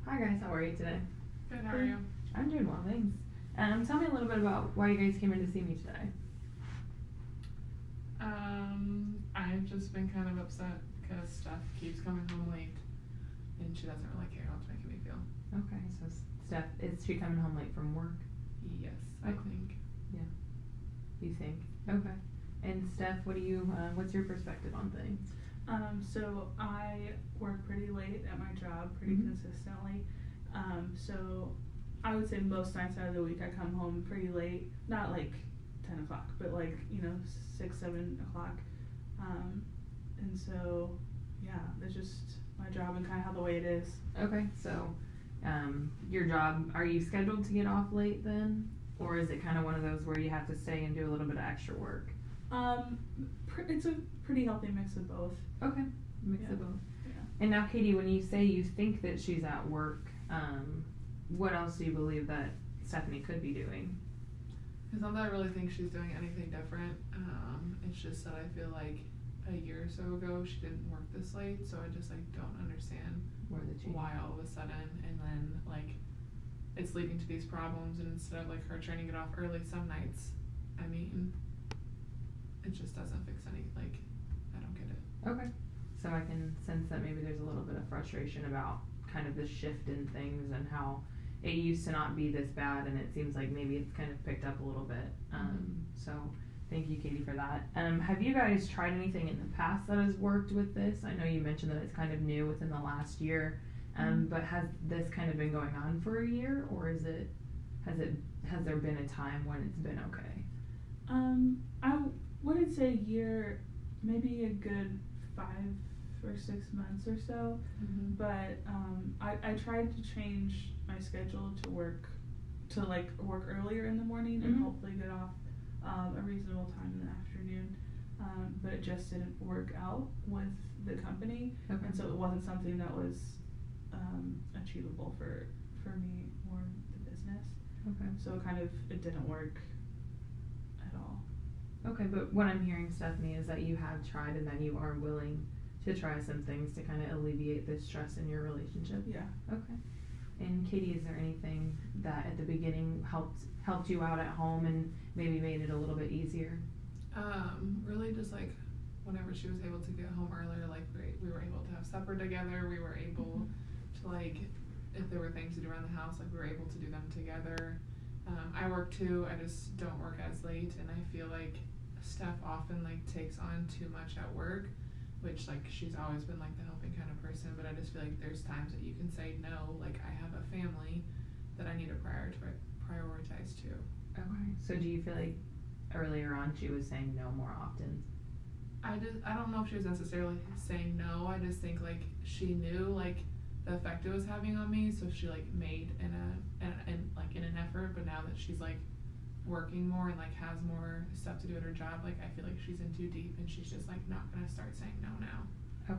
Hi guys, how are you today? Good, how are you? I'm doing well, thanks. Tell me a little bit about why you guys came in to see me today. I've just been kind of upset because Steph keeps coming home late and she doesn't really care how it's making me feel. Okay, so Steph, is she coming home late from work? Yes, I think. Yeah. You think? Okay. And Steph, what's your perspective on things? So I work pretty late at my job pretty consistently. So I would say most nights out of the week I come home pretty late, not like 10 o'clock, but like, 6, 7 o'clock. And so, yeah, that's just my job and kind of how the way it is. Okay, so your job, are you scheduled to get off late then? Or is it kind of one of those where you have to stay and do a little bit of extra work? It's a pretty healthy mix of both. Okay, mix of both. Yeah. And now, Katie, when you say you think that she's at work, what else do you believe that Stephanie could be doing? It's not that I really think she's doing anything different. It's just that I feel like a year or so ago she didn't work this late, so I just don't understand why all of a sudden, and then it's leading to these problems, and instead of her trying to get off early some nights, I mean, it just doesn't fix any, I don't get it. Okay, so I can sense that maybe there's a little bit of frustration about kind of the shift in things and how it used to not be this bad, and it seems like maybe it's kind of picked up a little bit. So thank you, Katie, for that. Have you guys tried anything in the past that has worked with this? I know you mentioned that it's kind of new within the last year, but has this kind of been going on for a year, or has there been a time when it's been okay? I wouldn't say a year, maybe a good 5 or 6 months or so. But I tried to change my schedule to work earlier in the morning and hopefully get off a reasonable time in the afternoon. But it just didn't work out with the company, and so it wasn't something that was achievable for me or the business. Okay. So it didn't work at all. Okay, but what I'm hearing, Stephanie, is that you have tried and that you are willing to try some things to kind of alleviate this stress in your relationship. Yeah. Okay. And Katie, is there anything that at the beginning helped you out at home and maybe made it a little bit easier? Really just whenever she was able to get home earlier, we were able to have supper together, we were able to if there were things to do around the house, we were able to do them together. I work too, I just don't work as late, and I feel like Steph often takes on too much at work, which she's always been the helping kind of person, but I just feel like there's times that you can say no, I have a family that I need to prioritize too. Okay, so do you feel like earlier on she was saying no more often? I don't know if she was necessarily saying no, I just think she knew the effect it was having on me, so she made in an effort, but now that she's working more and has more stuff to do at her job, I feel like she's in too deep and she's just not gonna start saying no now.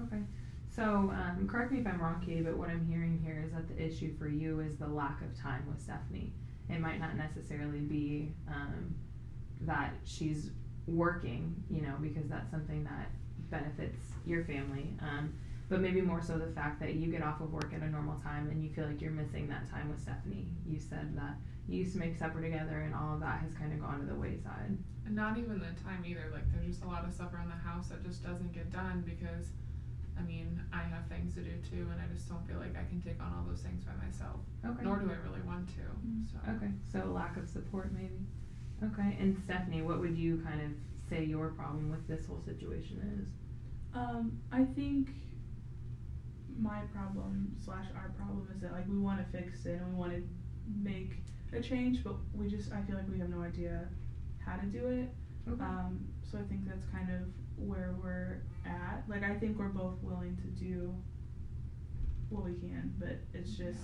Okay. So correct me if I'm wrong, Katie, but what I'm hearing here is that the issue for you is the lack of time with Stephanie. It might not necessarily be that she's working, because that's something that benefits your family, but maybe more so the fact that you get off of work at a normal time and you feel like you're missing that time with Stephanie. You said that you used to make supper together and all of that has kind of gone to the wayside. And not even the time either, there's just a lot of stuff around the house that just doesn't get done because I have things to do too, and I just don't feel like I can take on all those things by myself. Okay. Nor do I really want to. So. Okay, so lack of support maybe. Okay, and Stephanie, what would you kind of say your problem with this whole situation is? I think my problem / our problem is that we want to fix it and we want to make a change, but I feel like we have no idea how to do it. Okay. So I think that's kind of where we're at. I think we're both willing to do what we can, but it's just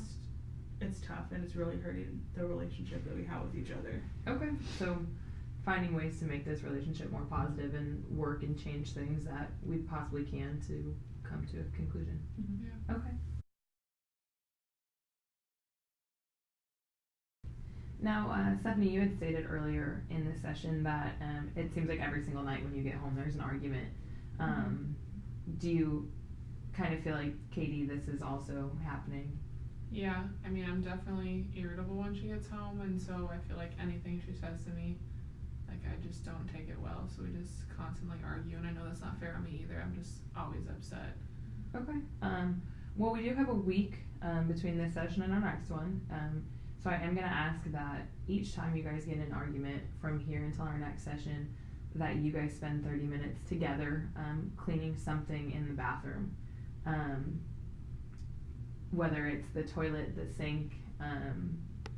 it's tough and it's really hurting the relationship that we have with each other. Okay, so finding ways to make this relationship more positive and work and change things that we possibly can to come to a conclusion. Yeah. Okay. Now, Stephanie, you had stated earlier in this session that it seems like every single night when you get home there's an argument. Do you kind of feel like, Katie, this is also happening Yeah, I mean, I'm definitely irritable when she gets home, and so I feel like anything she says to me, like, I just don't take it well, so we just constantly argue, and I know that's not fair on me either. I'm just always upset. Okay. Well, we do have a week between this session and our next one. So I am going to ask that each time you guys get in an argument from here until our next session, that you guys spend 30 minutes together cleaning something in the bathroom. Whether it's the toilet, the sink,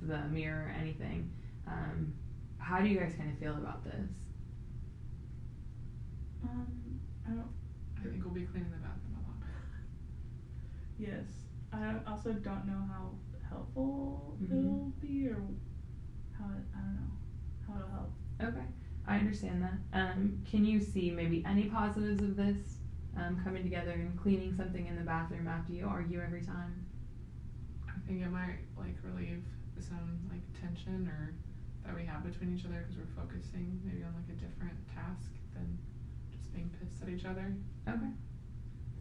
the mirror, anything. How do you guys kind of feel about this? I think we'll be cleaning the bathroom a lot. Yes. I also don't know how helpful Mhm. it'll be or how I don't know how it'll help. Okay, I understand that. Can you see maybe any positives of this coming together and cleaning something in the bathroom after you argue every time? I think it might, like, relieve some, like, tension or that we have between each other because we're focusing maybe on, like, a different task than just being pissed at each other. Okay.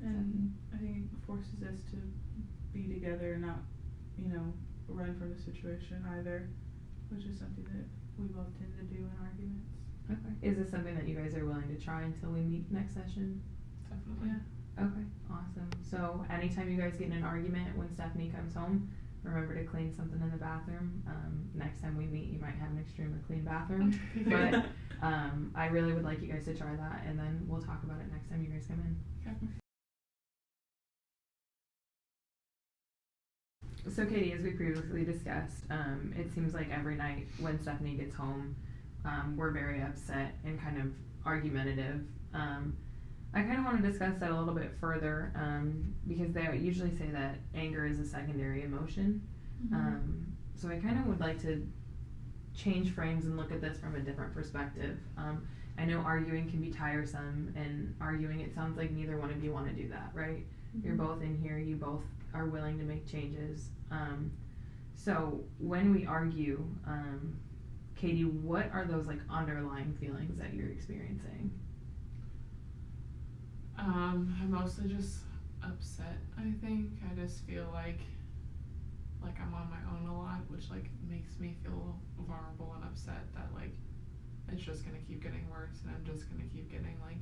And I think it forces us to be together and not, run from the situation either, which is something that we both tend to do in arguments. Okay. Is this something that you guys are willing to try until we meet next session? Definitely. Yeah. Okay, awesome. So anytime you guys get in an argument when Stephanie comes home, remember to clean something in the bathroom. Next time we meet, you might have an extremely clean bathroom. But I really would like you guys to try that, and then we'll talk about it next time you guys come in. Okay. So Katie, as we previously discussed, it seems like every night when Stephanie gets home, we're very upset and kind of argumentative. I kind of want to discuss that a little bit further because they usually say that anger is a secondary emotion. So I kind of would like to change frames and look at this from a different perspective. I know arguing can be tiresome, and arguing, it sounds like neither one of you want to do that, right? Mm-hmm. You're both in here, you both are willing to make changes. So when we argue, Katie, what are those like underlying feelings that you're experiencing? I'm mostly just upset, I think. I just feel like I'm on my own a lot, which like makes me feel vulnerable and upset that like it's just gonna keep getting worse and I'm just gonna keep getting like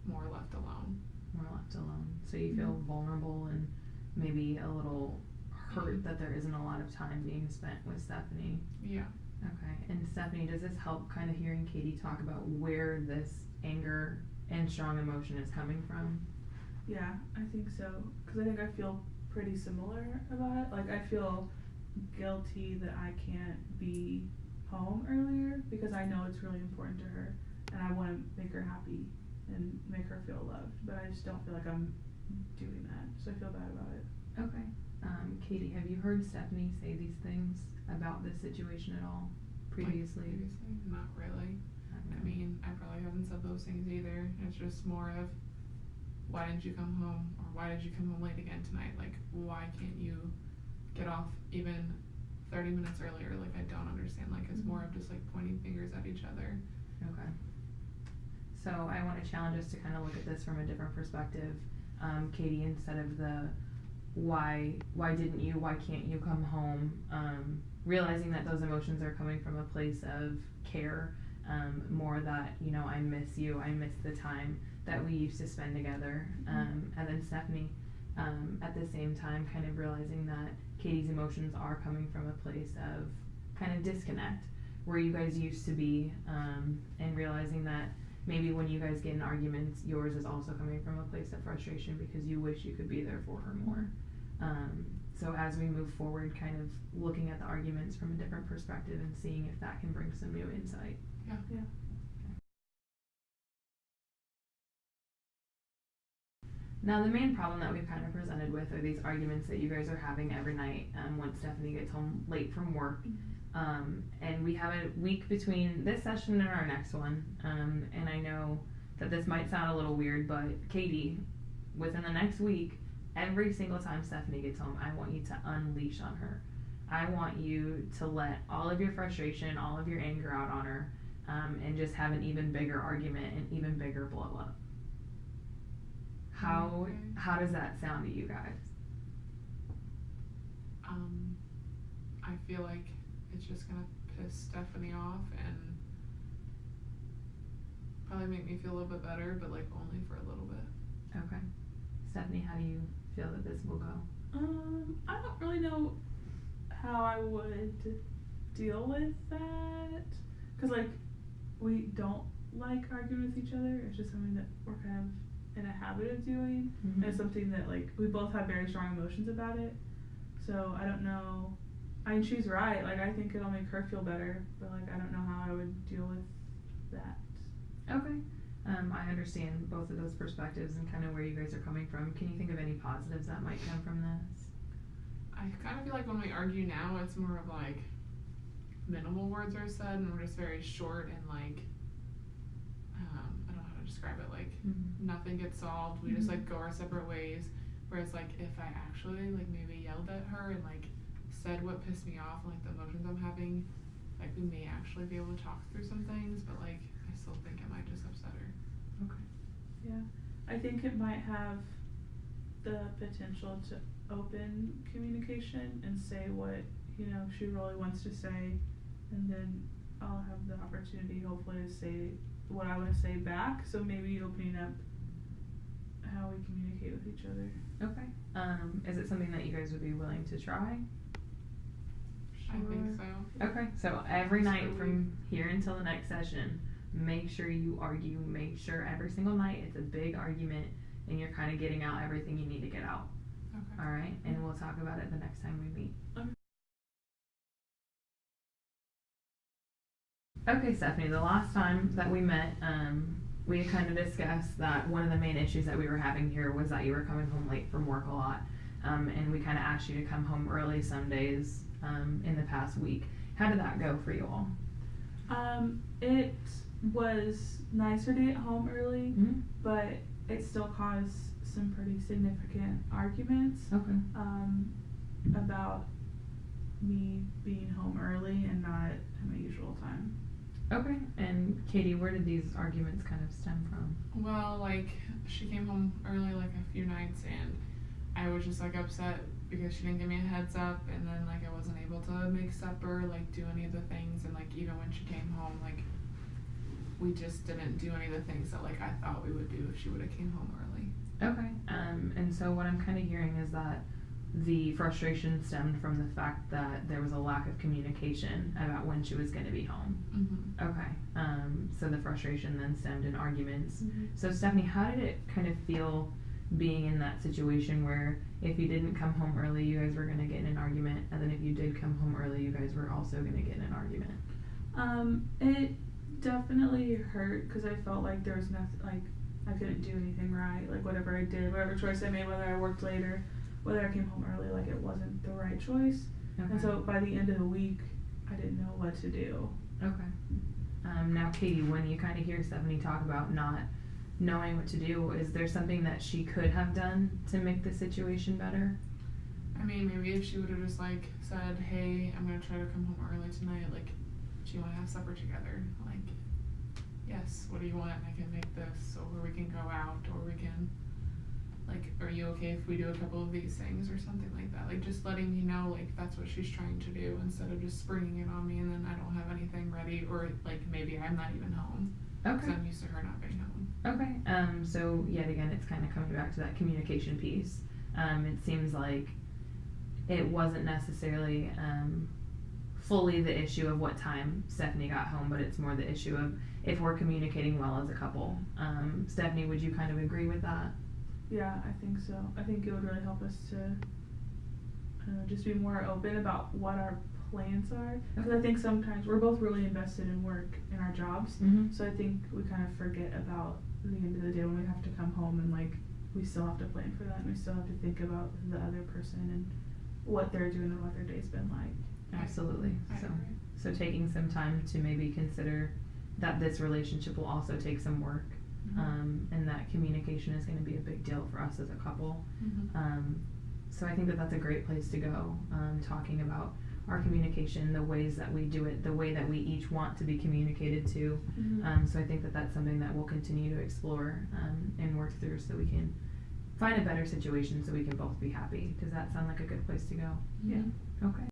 more left alone. More left alone. So you feel vulnerable and maybe a little hurt that there isn't a lot of time being spent with Stephanie. Yeah. Okay. And Stephanie, does this help kind of hearing Katie talk about where this anger and strong emotion is coming from? Yeah, I think so. Because I think I feel pretty similar about it. Like, I feel guilty that I can't be home earlier because I know it's really important to her and I want to make her happy and make her feel loved. But I just don't feel like I'm doing that. So I feel bad about it. Okay. Katie, have you heard Stephanie say these things about this situation at all previously? Not really. I mean, I probably haven't said those things either. It's just more of, why didn't you come home? Or why did you come home late again tonight? Like, why can't you get off even 30 minutes earlier? Like, I don't understand. Like, it's more of just like pointing fingers at each other. Okay. So I want to challenge us to kind of look at this from a different perspective. Katie, instead of the why didn't you, why can't you come home, realizing that those emotions are coming from a place of care, more that, I miss you, I miss the time that we used to spend together. And then Stephanie, at the same time, kind of realizing that Katie's emotions are coming from a place of kind of disconnect, where you guys used to be, and realizing that maybe when you guys get in arguments, yours is also coming from a place of frustration because you wish you could be there for her more. So as we move forward, kind of looking at the arguments from a different perspective and seeing if that can bring some new insight. Yeah. Yeah. Now, the main problem that we've kind of presented with are these arguments that you guys are having every night when Stephanie gets home late from work. And we have a week between this session and our next one. And I know that this might sound a little weird, but Katie, within the next week, every single time Stephanie gets home, I want you to unleash on her. I want you to let all of your frustration, all of your anger out on her, and just have an even bigger argument, an even bigger blow up. How does that sound to you guys? I feel like it's just gonna piss Stephanie off and probably make me feel a little bit better, but like only for a little bit. Okay. Stephanie, how do you feel that this will go? I don't really know how I would deal with that, cause like we don't like arguing with each other. It's just something that we're kind of in a habit of doing. Mm-hmm. And it's something that like we both have very strong emotions about it. So I don't know. I mean, she's right. Like I think it'll make her feel better, but like I don't know how I would deal with that. Okay. I understand both of those perspectives and kind of where you guys are coming from. Can you think of any positives that might come from this? I kind of feel like when we argue now, it's more of like minimal words are said and we're just very short and like, I don't know how to describe it, like nothing gets solved. We just like go our separate ways. Whereas like if I actually like maybe yelled at her and like said what pissed me off, like the emotions I'm having, like we may actually be able to talk through some things, but like I still think it might just upset her. Okay. Yeah, I think it might have the potential to open communication and say what, you know, she really wants to say, and then I'll have the opportunity hopefully to say what I want to say back. So maybe opening up how we communicate with each other. Okay. Is it something that you guys would be willing to try? I think so. Okay, so every night from here until the next session, make sure you argue. Make sure every single night it's a big argument and you're kind of getting out everything you need to get out. Okay. All right, and we'll talk about it the next time we meet. Okay, Stephanie, the last time that we met, we kind of discussed that one of the main issues that we were having here was that you were coming home late from work a lot, and we kind of asked you to come home early some days in the past week. How did that go for you all? It was nicer to get home early, but it still caused some pretty significant arguments. Okay. About me being home early and not at my usual time. Okay, and Katie, where did these arguments kind of stem from? Well, like she came home early like a few nights and I was just like upset because she didn't give me a heads up, and then like I wasn't able to make supper, like do any of the things, and like even when she came home, like we just didn't do any of the things that like I thought we would do if she would have came home early. Okay, and so what I'm kind of hearing is that the frustration stemmed from the fact that there was a lack of communication about when she was going to be home. Okay, so the frustration then stemmed in arguments. So Stephanie, how did it kind of feel being in that situation where if you didn't come home early, you guys were going to get in an argument, and then if you did come home early, you guys were also going to get in an argument? It definitely hurt because I felt like there was nothing, like I couldn't do anything right, like whatever I did, whatever choice I made, whether I worked later, whether I came home early, like it wasn't the right choice. Okay. And so by the end of the week, I didn't know what to do. Okay. Now Katie, when you kind of hear Stephanie talk about not knowing what to do, is there something that she could have done to make the situation better? I mean, maybe if she would have just like said, hey, I'm gonna try to come home early tonight, like, do you want to have supper together? Like, yes, what do you want? I can make this, or we can go out, or we can, like, are you okay if we do a couple of these things or something like that? Like, just letting me know, like, that's what she's trying to do instead of just springing it on me and then I don't have anything ready, or like maybe I'm not even home. Okay. Because I'm used to her not being home. Okay, so yet again, it's kind of coming back to that communication piece. It seems like it wasn't necessarily fully the issue of what time Stephanie got home, but it's more the issue of if we're communicating well as a couple. Stephanie, would you kind of agree with that? Yeah, I think so. I think it would really help us to just be more open about what our plans are. Because I think sometimes we're both really invested in work in our jobs, so I think we kind of forget about the end of the day when we have to come home and like we still have to plan for that and we still have to think about the other person and what they're doing and what their day's been like. Absolutely. I agree. So taking some time to maybe consider that this relationship will also take some work, and that communication is going to be a big deal for us as a couple. So I think that that's a great place to go, talking about our communication, the ways that we do it, the way that we each want to be communicated to. So I think that that's something that we'll continue to explore and work through so we can find a better situation so we can both be happy. Does that sound like a good place to go? Yeah. Okay.